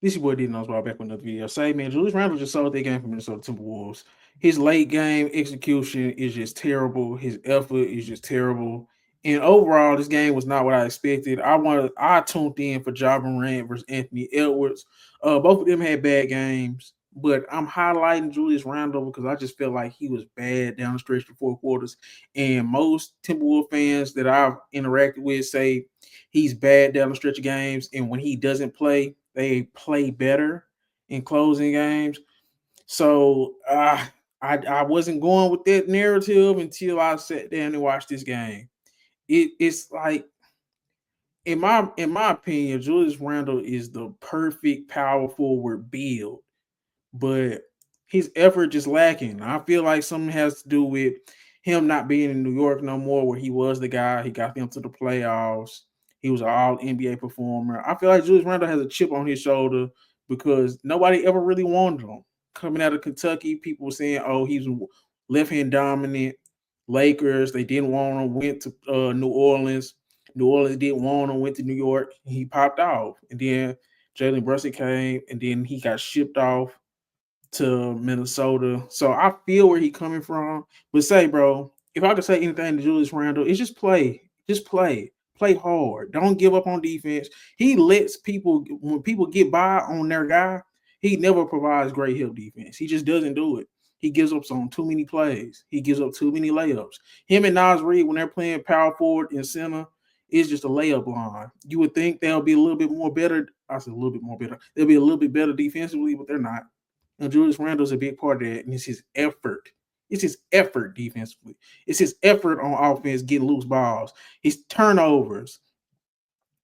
This your boy didn't know about back with another video. Say man, Julius Randle just sold that game for Minnesota Timberwolves. His late game execution is just terrible. His effort is just terrible. And overall, this game was not what I expected. I tuned in for Ja Morant versus Anthony Edwards. Both of them had bad games, but I'm highlighting Julius Randle because I just felt like he was bad down the stretch for 4 quarters. And most Timberwolves fans that I've interacted with say he's bad down the stretch of games, and when he doesn't play, they play better in closing games. So I wasn't going with that narrative until I sat down and watched this game. It's like in my opinion, Julius Randle is the perfect power forward build, but his effort just lacking. I feel like something has to do with him not being in New York no more, where he was the guy. He got them to the playoffs. He was an all NBA performer. I feel like Julius Randle has a chip on his shoulder because nobody ever really wanted him. Coming out of Kentucky, people were saying, oh, he's left hand dominant. Lakers, they didn't want him, went to New Orleans. New Orleans didn't want him, went to New York. He popped off. And then Jalen Brunson came, and then he got shipped off to Minnesota. So I feel where he coming from. But say, bro, if I could say anything to Julius Randle, it's just play. Just play. Play hard. Don't give up on defense. He lets people when people get by on their guy, he never provides great help defense. He just doesn't do it. He gives up on too many plays. He gives up too many layups. Him and Nas Reed, when they're playing power forward and center, it's just a layup line. You would think they'll be a little bit more better. I said a little bit more better. They'll be a little bit better defensively, but they're not. And Julius Randle's a big part of that, and it's his effort. It's his effort defensively. It's his effort on offense, getting loose balls. His turnovers.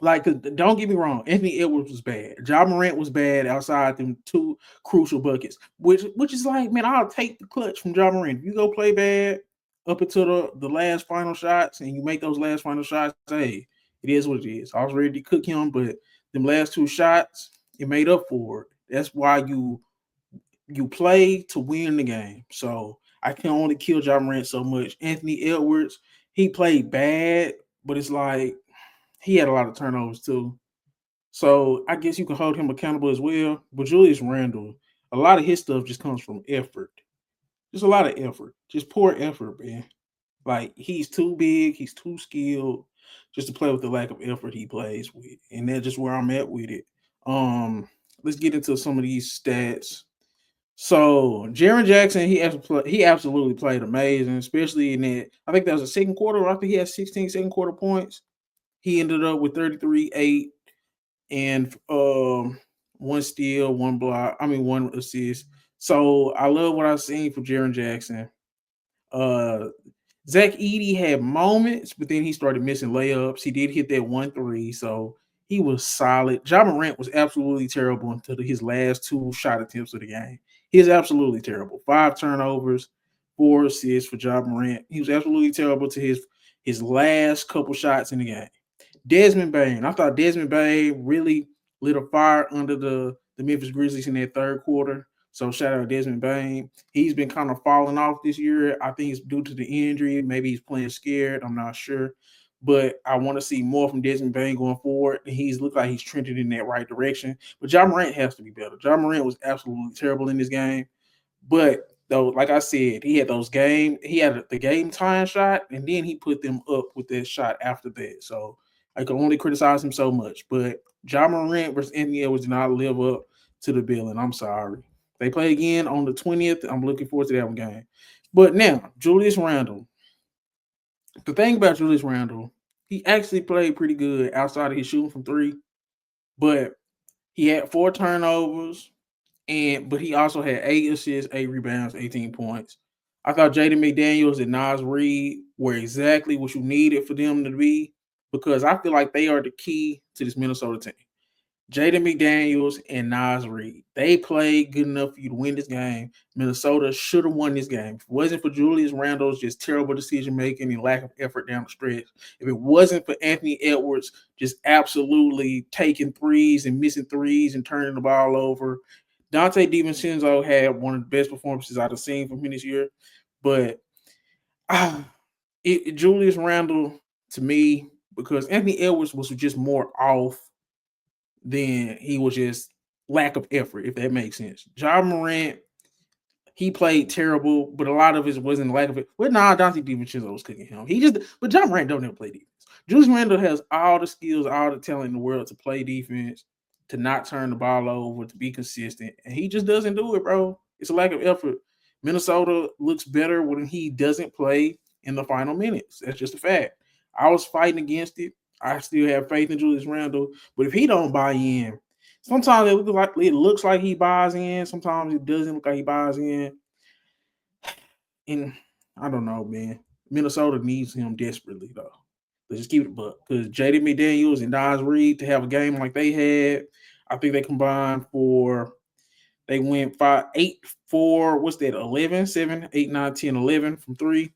Like, don't get me wrong, Anthony Edwards was bad. Ja Morant was bad outside them two crucial buckets, which is like, man, I'll take the clutch from Ja Morant. If you go play bad up until the last final shots and you make those last final shots, hey, it is what it is. I was ready to cook him, but them last two shots, it made up for it. That's why you play to win the game. So I can only kill John Morant so much. Anthony Edwards, he played bad, but it's like he had a lot of turnovers too. So I guess you can hold him accountable as well. But Julius Randle, a lot of his stuff just comes from effort. Just a lot of effort. Just poor effort, man. Like he's too big, he's too skilled just to play with the lack of effort he plays with. And that's just where I'm at with it. Um, let's get into some of these stats. So Jaren Jackson, he absolutely played amazing, especially in that. I think that was the second quarter. I think he had 16 second quarter points. He ended up with 33, 8, and one steal, one block. I mean, one assist. So I love what I've seen from Jaren Jackson. Uh, Zach Edey had moments, but then he started missing layups. He did hit that 1-3, so he was solid. Ja Morant was absolutely terrible until his last two shot attempts of the game. He is absolutely terrible. 5 turnovers, 4 assists for Ja Morant. He was absolutely terrible to his last couple shots in the game. Desmond Bain. I thought Desmond Bain really lit a fire under the Memphis Grizzlies in that third quarter. So shout out to Desmond Bain. He's been kind of falling off this year. I think it's due to the injury. Maybe he's playing scared. I'm not sure. But I want to see more from Desmond Bain going forward. He's looked like he's trending in that right direction. But Ja Morant has to be better. Ja Morant was absolutely terrible in this game. But though, like I said, he had the game time shot, and then he put them up with that shot after that. So I can only criticize him so much. But Ja Morant versus Anthony Edwards did not live up to the billing. I'm sorry. They play again on the 20th. I'm looking forward to that one game. But now, Julius Randle. The thing about Julius Randle, he actually played pretty good outside of his shooting from three, but he had 4 turnovers, but he also had 8 assists, 8 rebounds, 18 points. I thought Jaden McDaniels and Nas Reed were exactly what you needed for them to be because I feel like they are the key to this Minnesota team. Jaden McDaniels and Nas Reed. They played good enough for you to win this game. Minnesota should have won this game. If it wasn't for Julius Randle's just terrible decision making and lack of effort down the stretch, if it wasn't for Anthony Edwards just absolutely taking threes and missing threes and turning the ball over, Dante DiVincenzo had one of the best performances I've seen from him this year. But ah, Julius Randle to me, because Anthony Edwards was just more off then he was just lack of effort, if that makes sense. Ja Morant, he played terrible, but a lot of it wasn't lack of it. Well, nah, Dante DiVincenzo was cooking him. But Ja Morant don't ever play defense. Julius Randle has all the skills, all the talent in the world to play defense, to not turn the ball over, to be consistent, and he just doesn't do it, bro. It's a lack of effort. Minnesota looks better when he doesn't play in the final minutes. That's just a fact. I was fighting against it. I still have faith in Julius Randle, but if he don't buy in, sometimes it looks like he buys in. Sometimes it doesn't look like he buys in. And I don't know, man. Minnesota needs him desperately, though. Let's just keep it a buck. Because Jaden McDaniels and Nas Reed to have a game like they had, I think they combined they went 5, 8, 4, what's that, 11, 7, 8, 9, 10, 11 from 3.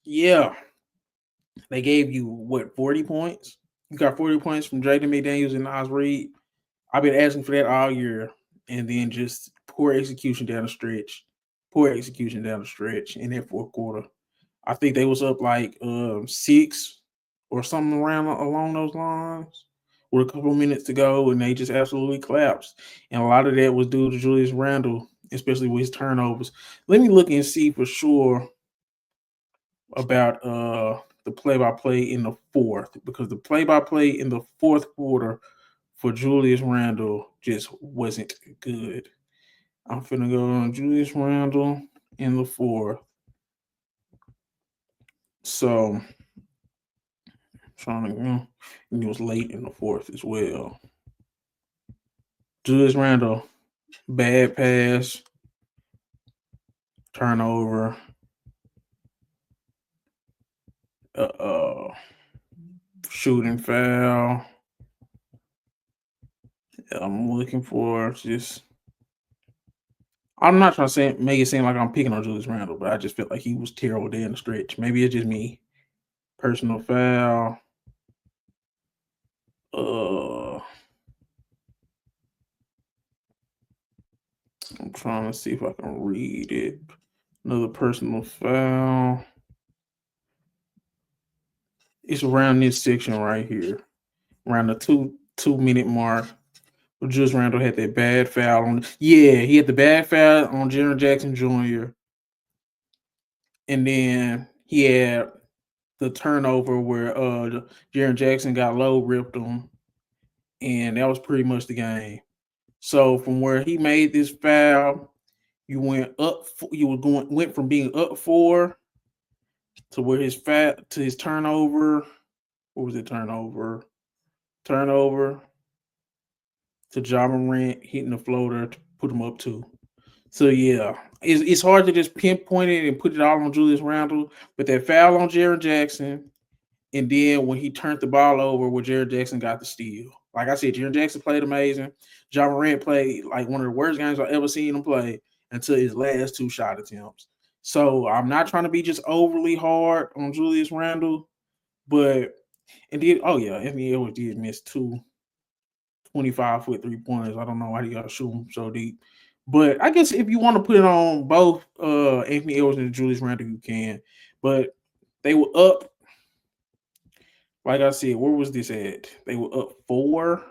Yeah. They gave you, 40 points? You got 40 points from Jaden McDaniels and Nas Reed. I've been asking for that all year. And then just poor execution down the stretch. Poor execution down the stretch in that fourth quarter. I think they was up like 6 or something around along those lines with a couple of minutes to go, and they just absolutely collapsed. And a lot of that was due to Julius Randle, especially with his turnovers. Let me look and see for sure about the play-by-play in the fourth, because the play-by-play in the fourth quarter for Julius Randle just wasn't good. I'm finna go on Julius Randle in the fourth. So, trying to, and it was late in the fourth as well. Julius Randle, bad pass, turnover, shooting foul. I'm looking for just. I'm not trying to make it seem like I'm picking on Julius Randle, but I just felt like he was terrible there in the stretch. Maybe it's just me. Personal foul. I'm trying to see if I can read it. Another personal foul. It's around this section right here, around the 2-minute mark. Julius Randle had that bad foul on. Yeah, he had the bad foul on Jaren Jackson Jr. And then he had the turnover where Jaren Jackson got low ripped him, and that was pretty much the game. So from where he made this foul, you went up. Went from being up 4 to where his turnover. What was it? Turnover to Ja Morant hitting the floater to put him up 2. So yeah, it's hard to just pinpoint it and put it all on Julius Randle, but that foul on Jaren Jackson, and then when he turned the ball over, where Jaren Jackson got the steal. Like I said, Jaren Jackson played amazing. Ja Morant played like one of the worst games I've ever seen him play until his last 2 shot attempts. So I'm not trying to be just overly hard on Julius Randle, but Anthony Edwards did miss 2 25-foot 3-pointers. I don't know why he got to shoot them so deep. But I guess if you want to put it on both Anthony Edwards and Julius Randle, you can. But they were up. Like I said, where was this at? They were up 4.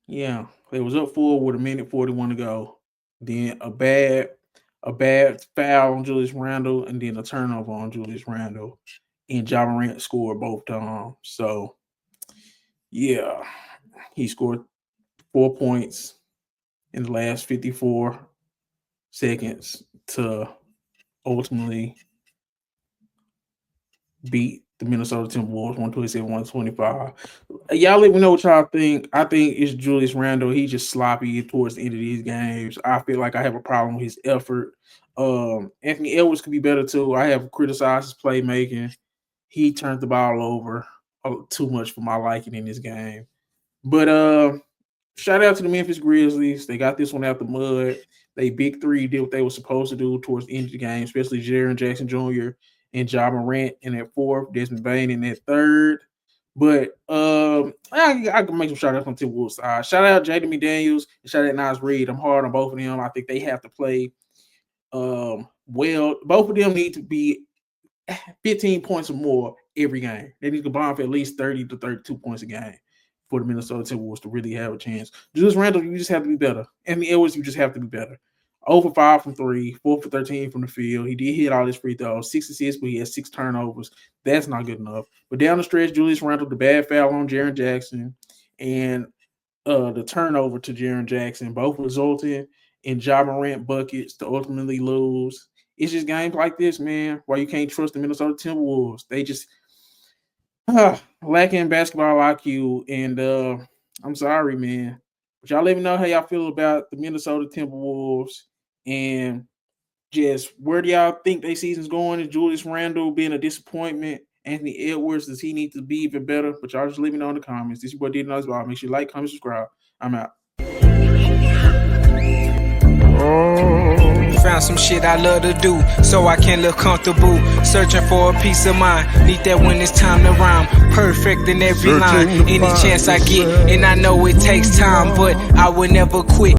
Yeah, they was up 4 with 1:41 to go. Then a bad foul on Julius Randle, and then a turnover on Julius Randle. And Ja Morant scored both times. So, yeah, he scored 4 points in the last 54 seconds to ultimately beat the Minnesota Timberwolves 127-125. Y'all let me know what y'all think. I think it's Julius Randle. He's just sloppy towards the end of these games. I feel like I have a problem with his effort. Anthony Edwards could be better too. I have criticized his playmaking. He turned the ball over too much for my liking in this game. But shout out to the Memphis Grizzlies. They got this one out the mud. They big 3 did what they were supposed to do towards the end of the game, especially Jaren Jackson Jr. and Ja Morant in that 4th, Desmond Bane in that 3rd. But I can make some shout outs on Timberwolves side. Shout out Jaden McDaniels and shout out Nas Reed. I'm hard on both of them. I think they have to play well. Both of them need to be 15 points or more every game. They need to combine for at least 30 to 32 points a game for the Minnesota Timberwolves to really have a chance. Julius Randle, you just have to be better. Anthony Edwards, you just have to be better. 0 for 5 from 3, 4 for 13 from the field. He did hit all his free throws, 6 assists, but he had 6 turnovers. That's not good enough. But down the stretch, Julius Randle, the bad foul on Jaren Jackson, and the turnover to Jaren Jackson, both resulting in Ja Morant buckets to ultimately lose. It's just games like this, man, why you can't trust the Minnesota Timberwolves. They just lacking basketball IQ, and I'm sorry, man. But y'all let me know how y'all feel about the Minnesota Timberwolves and just where do y'all think their season's going? Is Julius Randle being a disappointment? Anthony Edwards, does he need to be even better? But y'all just let me know in the comments. This is your boy D-Nuts Ball. Make sure you like, comment, subscribe. I'm out. Found some shit I love to do, so I can look comfortable. Searching for a peace of mind, need that when it's time to rhyme. Perfect in every line, any chance I get, and I know it takes time, but I will never quit.